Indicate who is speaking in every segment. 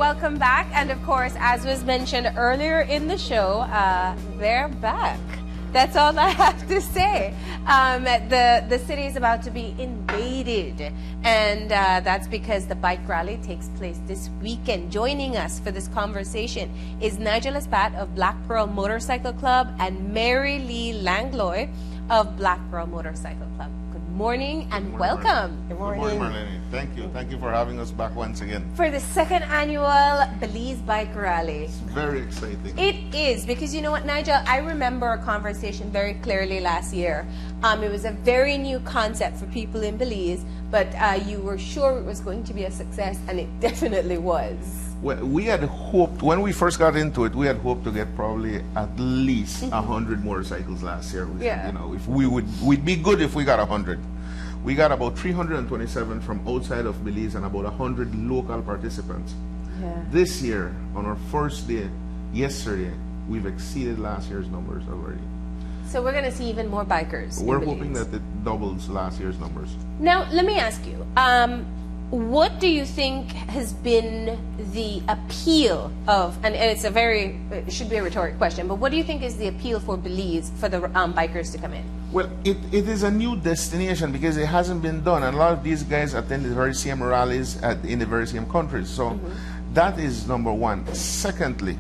Speaker 1: welcome back. And of course, as was mentioned earlier in the show, they're back. That's all I have to say. The city is about to be invaded, and that's because the bike rally takes place this weekend. Joining us for this conversation is Nigel Espat of Black Pearl Motorcycle Club and Mary Lee Langlois of Black Pearl Motorcycle Club. Good morning and welcome.
Speaker 2: Good morning, Marlene. Thank you. Thank you for having us back once again.
Speaker 1: For the second annual Belize Bike Rally.
Speaker 2: It's very exciting.
Speaker 1: It is, because you know what, Nigel? I remember a conversation very clearly last year. It was a very new concept for people in Belize, but you were sure it was going to be a success, and it definitely was.
Speaker 2: Well, we had hoped, when we first got into it, we had hoped to get probably at least 100 motorcycles last year. We said, you know, if we'd be good if we got 100. We got about 327 from outside of Belize and about 100 local participants.
Speaker 1: Yeah.
Speaker 2: This year, on our first day, yesterday, we've exceeded last year's numbers already.
Speaker 1: So we're going to see even more bikers.
Speaker 2: We're hoping that it doubles last year's numbers.
Speaker 1: Now, let me ask you, what do you think has been the appeal of, and it's a very, it should be a rhetoric question, but what do you think is the appeal for Belize for the bikers to come in?
Speaker 2: Well, it is a new destination because it hasn't been done, and a lot of these guys attend the very same rallies in the very same countries. So that is number one. Secondly,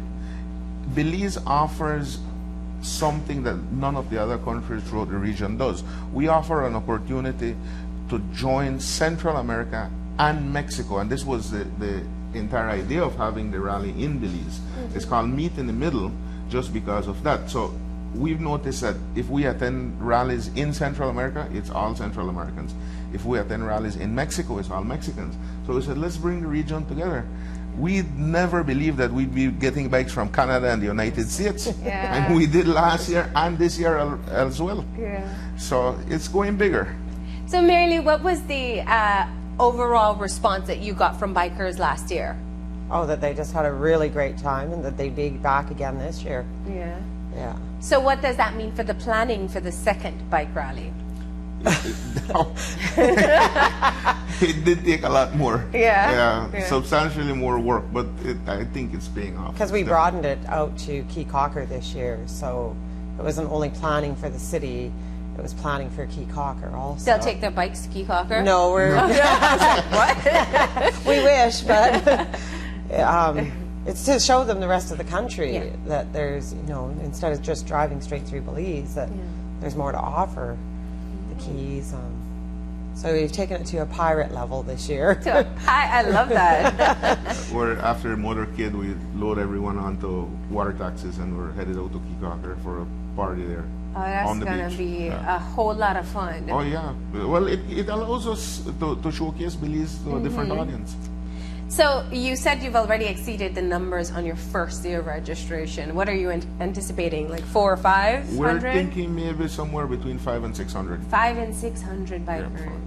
Speaker 2: Belize offers something that none of the other countries throughout the region does. We offer an opportunity to join Central America and Mexico, and this was the entire idea of having the rally in Belize. It's called Meet in the Middle just because of that. So we've noticed that if we attend rallies in Central America, it's all Central Americans. If we attend rallies in Mexico, it's all Mexicans. So we said, let's bring the region together. We'd never believed that we'd be getting bikes from Canada and the United States.
Speaker 1: Yeah.
Speaker 2: And we did last year and this year as well.
Speaker 1: Yeah.
Speaker 2: So it's going bigger.
Speaker 1: So Mary Lee, what was the overall response that you got from bikers last year?
Speaker 3: Oh, that they just had a really great time and that they'd be back again this year.
Speaker 1: Yeah.
Speaker 3: Yeah.
Speaker 1: So what does that mean for the planning for the second bike rally?
Speaker 2: It did take a lot more.
Speaker 1: Yeah.
Speaker 2: Substantially more work, but I think it's paying off.
Speaker 3: Because we broadened it out to Key Cocker this year, so it wasn't only planning for the city, it was planning for Key Cocker also.
Speaker 1: They'll take their bikes to Key Cocker?
Speaker 3: No, we're...
Speaker 1: What?
Speaker 3: We wish, but... it's to show them the rest of the country that there's, you know, instead of just driving straight through Belize, that there's more to offer. The Keys. So we've taken it to a pirate level this year.
Speaker 1: I love that.
Speaker 2: We're after Motorcade, we load everyone onto water taxis and we're headed out to Key Cocker for a party there.
Speaker 1: Oh, that's
Speaker 2: on the
Speaker 1: going to
Speaker 2: beach.
Speaker 1: be a whole lot of fun.
Speaker 2: Oh yeah. Well, it allows us to showcase Belize to a different audience.
Speaker 1: So you said you've already exceeded the numbers on your first day of registration. What are you anticipating, like 400 or 500?
Speaker 2: We're thinking maybe somewhere between 500 and 600.
Speaker 1: 500 and 600 bikers.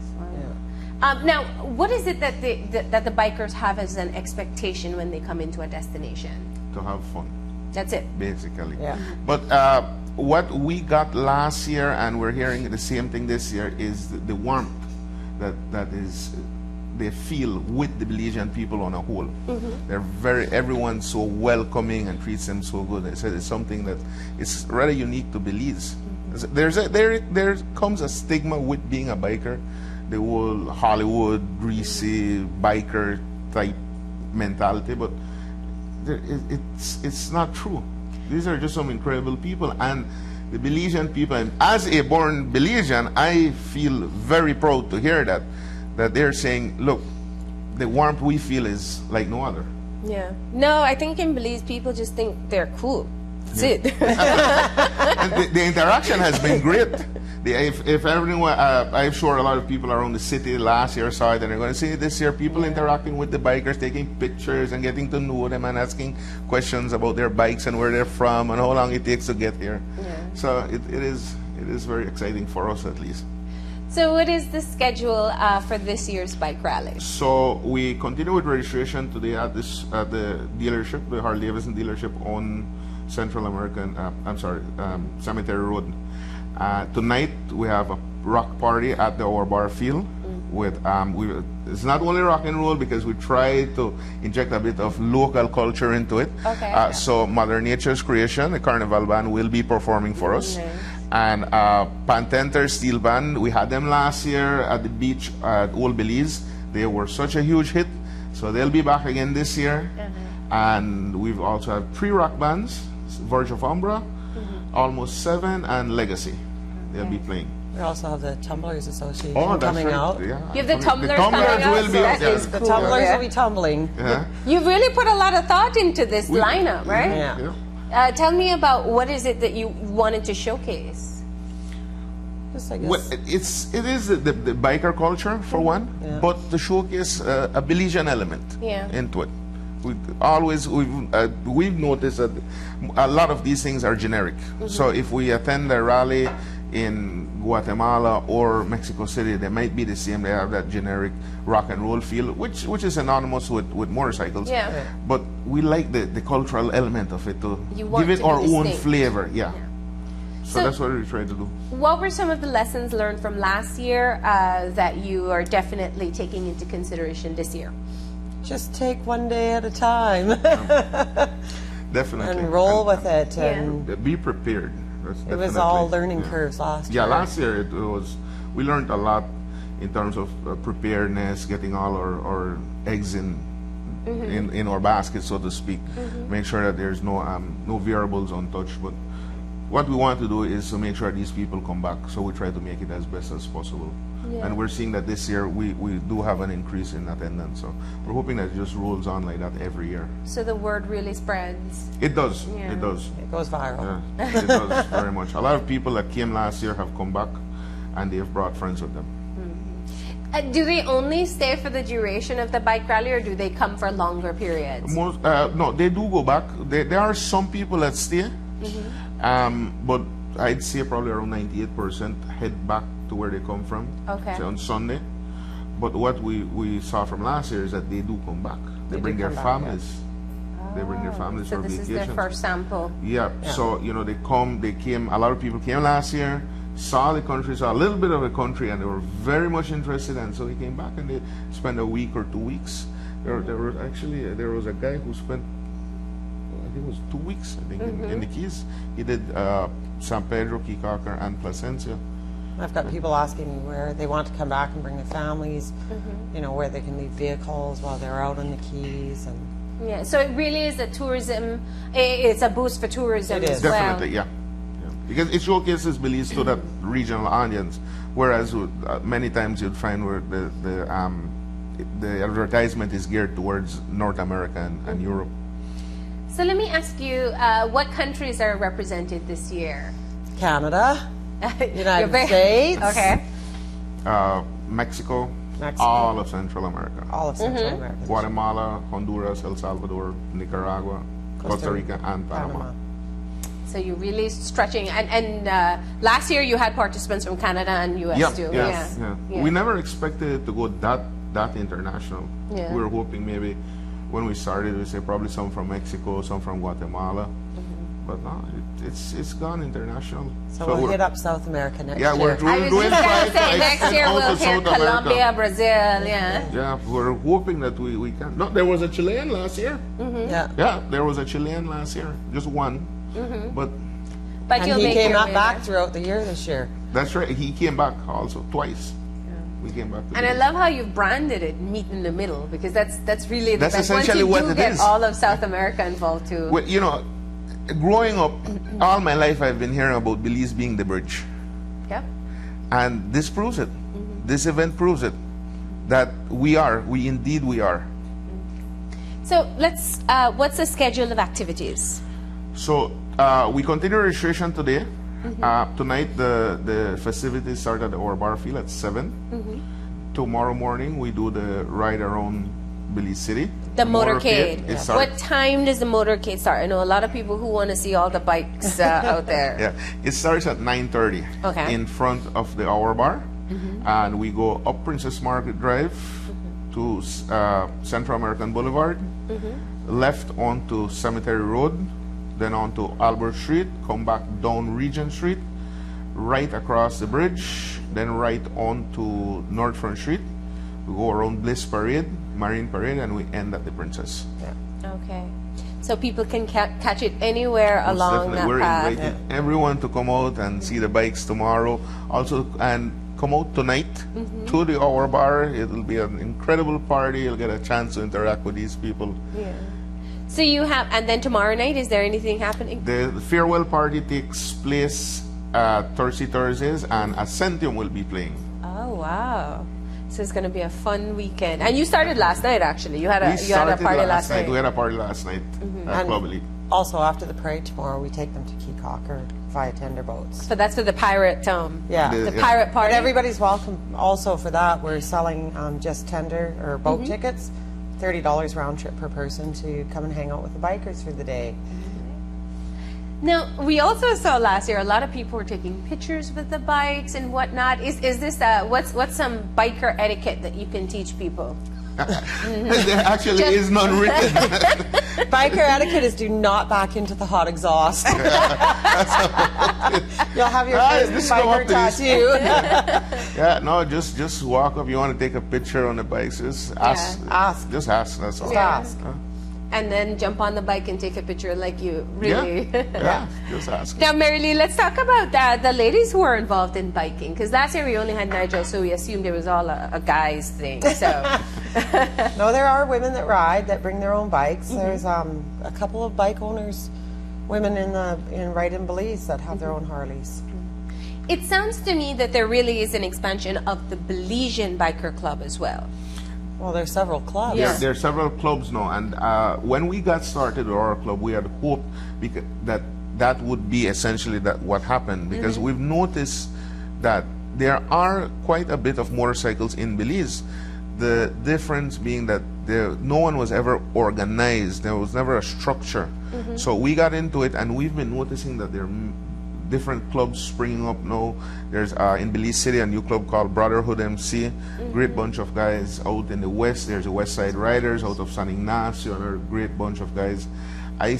Speaker 2: Yeah,
Speaker 1: wow. Now, what is it that the bikers have as an expectation when they come into a destination?
Speaker 2: To have fun.
Speaker 1: That's it.
Speaker 2: Basically.
Speaker 3: Yeah.
Speaker 2: But what we got last year, and we're hearing the same thing this year, is the warmth that is they feel with the Belizean people on a whole. Everyone's so welcoming and treats them so good. They said it's something that is rather unique to Belize. There comes a stigma with being a biker, the whole Hollywood, greasy biker type mentality, but it's not true. These are just some incredible people, and the Belizean people, and as a born Belizean, I feel very proud to hear that they're saying, look, the warmth we feel is like no other.
Speaker 1: Yeah. No, I think in Belize, people just think they're cool. That's it.
Speaker 2: And the interaction has been great. If everyone, I'm sure a lot of people around the city last year saw it, and they're going to see this year people interacting with the bikers, taking pictures and getting to know them and asking questions about their bikes and where they're from and how long it takes to get here. Yeah. So it is very exciting for us, at least.
Speaker 1: So what is the schedule for this year's bike rally?
Speaker 2: So we continue with registration today at the dealership, the Harley-Davidson dealership on Central American, Cemetery Road. Tonight we have a rock party at the Our Bar Field. with it's not only rock and roll, because we try to inject a bit of local culture into it.
Speaker 1: Okay.
Speaker 2: So Mother Nature's Creation, the Carnival Band, will be performing for us.
Speaker 1: Nice.
Speaker 2: And Pantenter Steel Band, we had them last year at the beach at Old Belize. They were such a huge hit, so they'll be back again this year. And we've also have 3 rock bands, Verge of Umbra, Almost 7, and Legacy. They'll be playing.
Speaker 3: We also have the Tumblers Association
Speaker 2: That's
Speaker 3: coming
Speaker 2: right.
Speaker 3: out.
Speaker 2: Yeah.
Speaker 1: You have the Tumblers
Speaker 2: Tumblers
Speaker 1: coming out,
Speaker 2: will
Speaker 1: so
Speaker 2: be
Speaker 1: that
Speaker 2: yeah.
Speaker 1: is
Speaker 3: The
Speaker 1: cool.
Speaker 3: Tumblers
Speaker 1: Yeah.
Speaker 3: will be tumbling.
Speaker 2: Yeah.
Speaker 1: You've really put a lot of thought into this lineup, right?
Speaker 3: Yeah.
Speaker 1: Tell me about what is it that you wanted to showcase?
Speaker 3: Just, I guess.
Speaker 2: Well, it is the biker culture for one,
Speaker 3: Yeah.
Speaker 2: but to showcase a Belizean element into it. We've noticed that a lot of these things are generic. So if we attend a rally in Guatemala or Mexico City, they might be the same. They have that generic rock and roll feel, which is synonymous with motorcycles.
Speaker 1: Yeah.
Speaker 2: But we like the cultural element of it to
Speaker 1: You want
Speaker 2: give it
Speaker 1: to be
Speaker 2: our own
Speaker 1: distinct.
Speaker 2: flavor. Yeah. So
Speaker 1: So-
Speaker 2: that's what we try to do.
Speaker 1: What were some of the lessons learned from last year that you are definitely taking into consideration this year?
Speaker 3: Just take one day at a time
Speaker 2: Definitely.
Speaker 3: and roll with it. And
Speaker 2: Be prepared. That's
Speaker 3: it was all
Speaker 2: definitely-
Speaker 3: learning
Speaker 2: yeah.
Speaker 3: curves last year.
Speaker 2: Yeah, last year it was. We learned a lot in terms of preparedness, getting all our eggs in our basket, so to speak. Make sure that there's no variables untouched. But what we want to do is to make sure these people come back. So we try to make it as best as possible.
Speaker 1: Yeah.
Speaker 2: And we're seeing that this year we do have an increase in attendance. So we're hoping that it just rolls on like that every year.
Speaker 1: So the word really spreads.
Speaker 2: It does.
Speaker 1: Yeah.
Speaker 2: It does.
Speaker 3: It goes viral.
Speaker 2: Yeah, it does very much. A lot of people that came last year have come back, and they've brought friends with them.
Speaker 1: Do they only stay for the duration of the bike rally, or do they come for longer periods?
Speaker 2: No, they do go back. There are some people that stay, but I'd say probably around 98% head back to where they come from.
Speaker 1: Okay.
Speaker 2: Say on Sunday. But what we saw from last year is that they do come back. They
Speaker 3: do
Speaker 2: bring their
Speaker 3: come back, yeah.
Speaker 2: families. They bring their families
Speaker 1: So
Speaker 2: for
Speaker 1: this
Speaker 2: vacations.
Speaker 1: is their first sample.
Speaker 2: Yeah. So they came. A lot of people came last year, saw the country, saw a little bit of the country, and they were very much interested. And so they came back and they spent a week or 2 weeks. There was a guy who spent, I think it was 2 weeks, I think, in the Keys. He did San Pedro, Kikaker, and Placencia.
Speaker 3: I've got people asking me where they want to come back and bring their families, where they can leave vehicles while they're out on the Keys. And
Speaker 1: Yeah, so it really is a tourism, it's a boost for tourism
Speaker 3: It
Speaker 1: as
Speaker 3: is.
Speaker 1: well.
Speaker 2: Definitely, yeah. Because it showcases Belize to that regional audience, whereas many times you'd find where the advertisement is geared towards North America and Europe.
Speaker 1: So let me ask you, what countries are represented this year?
Speaker 3: Canada,
Speaker 1: You're
Speaker 3: United States,
Speaker 1: Okay.
Speaker 2: Mexico,
Speaker 3: Mexico.
Speaker 2: all of Central America,
Speaker 3: all of Central America,
Speaker 2: Guatemala, Honduras, El Salvador, Nicaragua, Costa Rica, and Panama.
Speaker 1: So you're really stretching. And last year you had participants from Canada and US too.
Speaker 2: Yeah.
Speaker 1: Yeah.
Speaker 2: We never expected it to go that international.
Speaker 1: Yeah.
Speaker 2: We were hoping maybe when we started, we say probably some from Mexico, some from Guatemala. But no, it's gone international.
Speaker 3: So we'll
Speaker 2: we're-
Speaker 3: hit up South America next
Speaker 2: Yeah,
Speaker 3: year.
Speaker 1: I
Speaker 2: we're
Speaker 1: was
Speaker 2: doing
Speaker 1: just going to
Speaker 2: try
Speaker 1: say,
Speaker 2: to
Speaker 1: next
Speaker 2: extend
Speaker 1: year
Speaker 2: out
Speaker 1: we'll
Speaker 2: to
Speaker 1: hit
Speaker 2: South
Speaker 1: Colombia,
Speaker 2: America.
Speaker 1: Brazil, yeah.
Speaker 2: Yeah, we're hoping that we can. No, there was a Chilean last year.
Speaker 3: Yeah.
Speaker 2: Yeah, there was a Chilean last year, just one. But
Speaker 1: But
Speaker 3: And
Speaker 1: you'll
Speaker 3: he
Speaker 1: make
Speaker 3: came
Speaker 1: your
Speaker 3: up
Speaker 1: way
Speaker 3: back
Speaker 1: there.
Speaker 3: throughout the year this year.
Speaker 2: that's right. He came back also twice. We came back.
Speaker 1: And I love how you've branded it "Meet in the Middle" because that's really the
Speaker 2: That's
Speaker 1: best.
Speaker 2: essentially
Speaker 1: Once
Speaker 2: what
Speaker 1: you do
Speaker 2: it
Speaker 1: get
Speaker 2: is.
Speaker 1: all of South America involved too.
Speaker 2: Well, growing up, all my life I've been hearing about Belize being the bridge,
Speaker 1: Yep.
Speaker 2: and this proves it. This event proves it that we indeed are.
Speaker 1: So let's. What's the schedule of activities?
Speaker 2: So we continue registration today. Tonight the festivities start at our bar field at 7. Tomorrow morning we do the ride around Belize City.
Speaker 1: The motorcade.
Speaker 2: It starts-
Speaker 1: What time does the motorcade start? I know a lot of people who want to see all the bikes out there.
Speaker 2: Yeah, it starts at 9:30
Speaker 1: Okay.
Speaker 2: in front of the Hour Bar, and we go up Princess Margaret Drive to Central American Boulevard, left onto Cemetery Road, then onto Albert Street, come back down Regent Street, right across the bridge, then right onto Northfront Street, We go around Bliss Parade, Marine Parade, and we end at the Princess.
Speaker 3: Yeah.
Speaker 1: Okay. So people can catch it anywhere
Speaker 2: Most
Speaker 1: along
Speaker 2: definitely.
Speaker 1: that
Speaker 2: We're
Speaker 1: path.
Speaker 2: inviting everyone to come out and see the bikes tomorrow. Also, and come out tonight to the Hour Bar. It'll be an incredible party. You'll get a chance to interact with these people.
Speaker 1: Yeah. So you have, and then tomorrow night, is there anything happening?
Speaker 2: The farewell party takes place Thursdays, and Ascentium will be playing.
Speaker 1: Oh wow! So it's going to be a fun weekend. And you started last night, actually. You had a
Speaker 2: We
Speaker 1: you had a
Speaker 2: started
Speaker 1: party last night.
Speaker 2: We had a party last night at
Speaker 3: And
Speaker 2: Club Elite.
Speaker 3: also, after the parade tomorrow, we take them to Key Cocker via tender boats.
Speaker 1: So that's for the pirate
Speaker 3: Yeah.
Speaker 1: the pirate party.
Speaker 3: But everybody's welcome also for that. We're selling just tender or boat tickets, $30 round trip per person to come and hang out with the bikers for the day.
Speaker 1: Now, we also saw last year a lot of people were taking pictures with the bikes and whatnot. Is this what's some biker etiquette that you can teach people?
Speaker 2: There actually is none written.
Speaker 3: Biker etiquette is do not back into the hot exhaust. You'll have your first
Speaker 2: just go
Speaker 3: biker
Speaker 2: up to this.
Speaker 3: tattoo.
Speaker 2: Yeah, no, just walk up. You want to take a picture on the bikes? Just ask.
Speaker 3: Ask.
Speaker 2: Just ask. That's all.
Speaker 3: Just ask.
Speaker 1: And then jump on the bike and take a picture like you really.
Speaker 2: Yeah. Just ask.
Speaker 1: Now, Mary Lee, let's talk about the ladies who are involved in biking. Because last year we only had Nigel, so we assumed it was all a guy's thing. So,
Speaker 3: No, there are women that ride, that bring their own bikes. There's a couple of bike owners, women right in Belize that have their own Harleys.
Speaker 1: it sounds to me that there really is an expansion of the Belizean biker club as well.
Speaker 3: Well, there's several clubs.
Speaker 2: There are several clubs now, and when we got started with our club, we had hoped that would be essentially what happened, because we've noticed that there are quite a bit of motorcycles in Belize. The difference being that no one was ever organized. There was never a structure. So we got into it, and we've been noticing that there are different clubs springing up now. There's in Belize City a new club called Brotherhood MC. Great bunch of guys out in the west. There's the West Side Riders out of San Ignacio, another great bunch of guys. I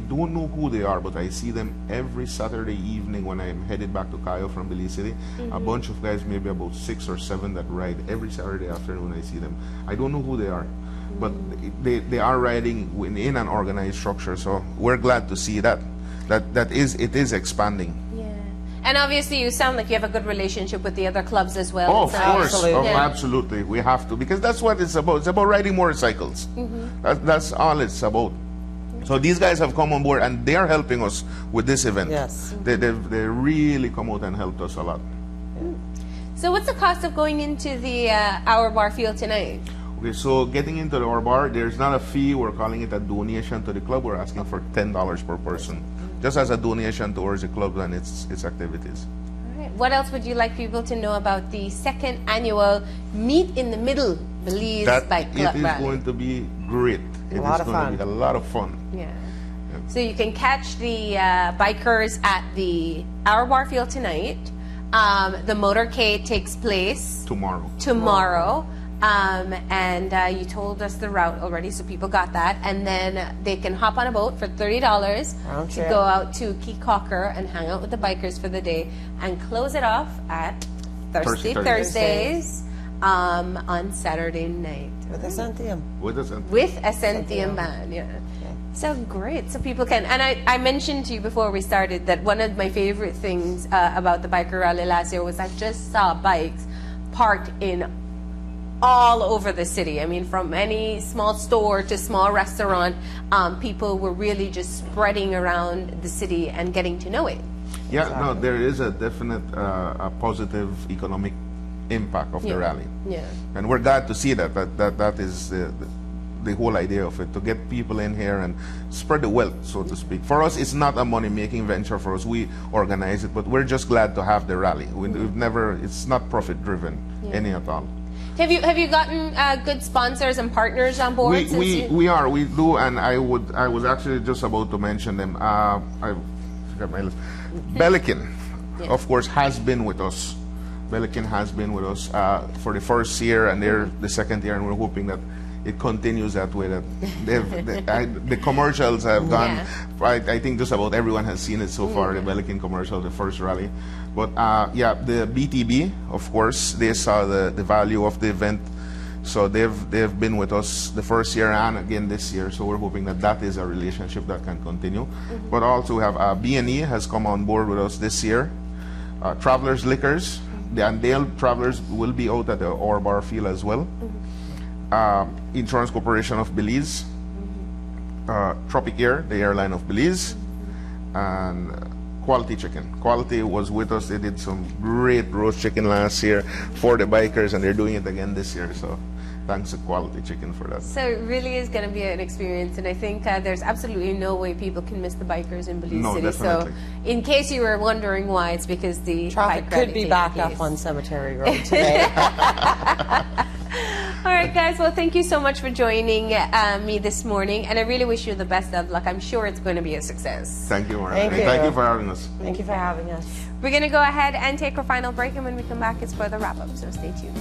Speaker 2: don't know who they are, but I see them every Saturday evening when I'm headed back to Cayo from Belize City. A bunch of guys, maybe about 6 or 7, that ride every Saturday afternoon. I see them. I don't know who they are, but they are riding in an organized structure. So we're glad to see that it is expanding.
Speaker 1: Yeah. And obviously you sound like you have a good relationship with the other clubs as well.
Speaker 2: Oh, of course.
Speaker 3: Absolutely.
Speaker 2: Oh,
Speaker 3: Yeah.
Speaker 2: absolutely. We have to, because that's what it's about. It's about riding motorcycles. That's all it's about. So these guys have come on board, and they are helping us with this event.
Speaker 3: Yes.
Speaker 2: They really come out and helped us a lot.
Speaker 1: So what's the cost of going into the Hour Bar field tonight?
Speaker 2: Okay, so getting into our bar, there's not a fee. We're calling it a donation to the club. We're asking for $10 per person, just as a donation towards the club and its activities.
Speaker 1: All right. What else would you like people to know about the second annual Meet in the Middle Belize Bike Club
Speaker 2: It is
Speaker 1: Rally?
Speaker 2: going to be great. It is
Speaker 3: lot of
Speaker 2: going
Speaker 3: fun.
Speaker 2: to be a lot of fun.
Speaker 1: Yeah. So you can catch the bikers at the Hour Bar field tonight. The motorcade takes place tomorrow. And you told us the route already, so people got that. And then they can hop on a boat for $30
Speaker 3: Round
Speaker 1: to
Speaker 3: trip.
Speaker 1: go out to Key Cocker and hang out with the bikers for the day and close it off at Thirsty Thursdays on Saturday night.
Speaker 3: With a Centium.
Speaker 2: With us.
Speaker 1: With a Centium band, yeah. So great. So people can, and I mentioned to you before we started that one of my favorite things about the biker rally last year was I just saw bikes parked in all over the city. I mean, from any small store to small restaurant, people were really just spreading around the city and getting to know it.
Speaker 2: Yeah, no, there is a definite a positive economic impact of the rally.
Speaker 1: Yeah.
Speaker 2: And we're glad to see that. That is the whole idea of it, to get people in here and spread the wealth, so to speak. For us, it's not a money-making venture for us. We organize it, but we're just glad to have the rally. We've never, it's not profit-driven, any at all.
Speaker 1: Have you gotten good sponsors and partners on board?
Speaker 2: We do, and I was actually just about to mention them. I forgot my list. Belikin, of course, has been with us. Belikin has been with us for the first year, and they're the second year, and we're hoping that it continues that way. That the commercials have gone.
Speaker 1: Yeah.
Speaker 2: I think just about everyone has seen it so far. The Belikin commercial, the first rally, but yeah, the BTB, of course, they saw the value of the event, so they've been with us the first year and again this year. So we're hoping that that is a relationship that can continue. But also we have B&E has come on board with us this year. Travelers Liquors, the Andale Travelers will be out at the Orbar Field as well. Insurance Corporation of Belize, Tropic Air, the airline of Belize, and Quality Chicken. Quality was with us. They did some great roast chicken last year for the bikers, and they're doing it again this year. So thanks to Quality Chicken for that.
Speaker 1: So it really is going to be an experience, and I think there's absolutely no way people can miss the bikers in Belize City.
Speaker 2: Definitely.
Speaker 1: So in case you were wondering why, it's because the
Speaker 3: Traffic
Speaker 1: bike
Speaker 3: could
Speaker 1: rally
Speaker 3: be
Speaker 1: takes
Speaker 3: backed
Speaker 1: place.
Speaker 3: up on Cemetery Road today.
Speaker 1: All right, guys. Well, thank you so much for joining me this morning, and I really wish you the best of luck. I'm sure it's going to be a success.
Speaker 2: Thank you, Maura.
Speaker 3: Thank you.
Speaker 2: Thank you for having us.
Speaker 3: Thank you for having us.
Speaker 1: We're going to go ahead and take our final break, and when we come back, it's for the wrap-up, so stay tuned.